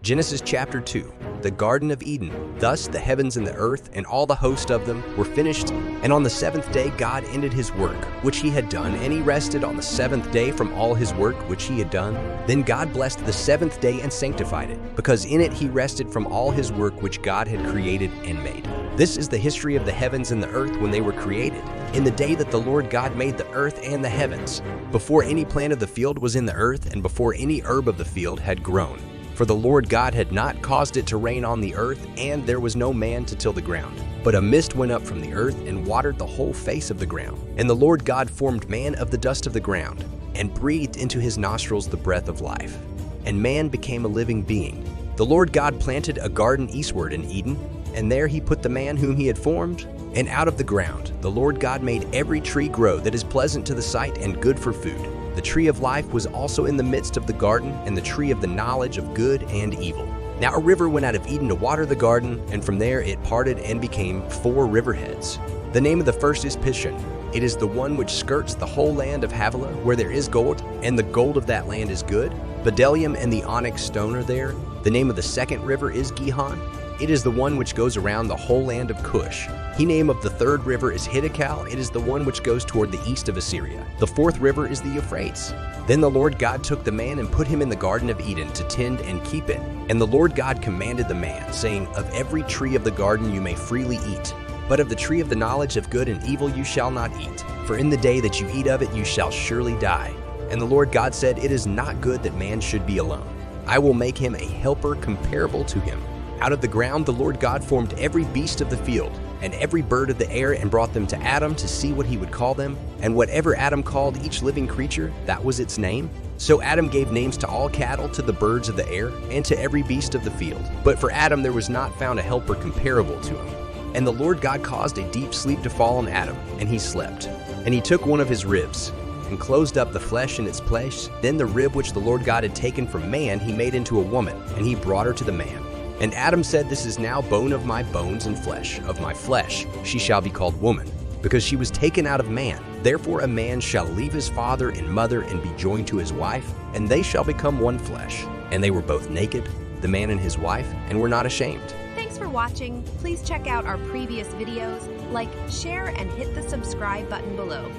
Genesis chapter 2, the Garden of Eden. Thus the heavens and the earth and all the host of them were finished, and on the seventh day God ended his work which he had done, and he rested on the seventh day from all his work which he had done. Then God blessed the seventh day and sanctified it, because in it he rested from all his work which God had created and made. This is the history of the heavens and the earth when they were created, in the day that the Lord God made the earth and the heavens, before any plant of the field was in the earth, and before any herb of the field had grown. For the Lord God had not caused it to rain on the earth, and there was no man to till the ground. But a mist went up from the earth and watered the whole face of the ground. And the Lord God formed man of the dust of the ground, and breathed into his nostrils the breath of life. And man became a living being. The Lord God planted a garden eastward in Eden, and there he put the man whom he had formed. And out of the ground the Lord God made every tree grow that is pleasant to the sight and good for food. The tree of life was also in the midst of the garden, and the tree of the knowledge of good and evil. Now a river went out of Eden to water the garden, and from there it parted and became 4 riverheads. The name of the first is Pishon. It is the one which skirts the whole land of Havilah, where there is gold, and the gold of that land is good. Bdellium and the onyx stone are there. The name of the second river is Gihon. It is the one which goes around the whole land of Cush. The name of the third river is Hiddekal. It is the one which goes toward the east of Assyria. The fourth river is the Euphrates. Then the Lord God took the man and put him in the Garden of Eden to tend and keep it. And the Lord God commanded the man, saying, Of every tree of the garden you may freely eat, but of the tree of the knowledge of good and evil you shall not eat. For in the day that you eat of it you shall surely die. And the Lord God said, It is not good that man should be alone. I will make him a helper comparable to him. Out of the ground the Lord God formed every beast of the field, and every bird of the air, and brought them to Adam to see what he would call them. And whatever Adam called each living creature, that was its name. So Adam gave names to all cattle, to the birds of the air, and to every beast of the field. But for Adam there was not found a helper comparable to him. And the Lord God caused a deep sleep to fall on Adam, and he slept. And he took one of his ribs, and closed up the flesh in its place. Then the rib which the Lord God had taken from man he made into a woman, and he brought her to the man. And Adam said, This is now bone of my bones and flesh of my flesh. She shall be called woman, because she was taken out of man. Therefore a man shall leave his father and mother and be joined to his wife, and they shall become one flesh. And they were both naked, the man and his wife, and were not ashamed. Thanks for watching. Please check out our previous videos, like, share, and hit the subscribe button below.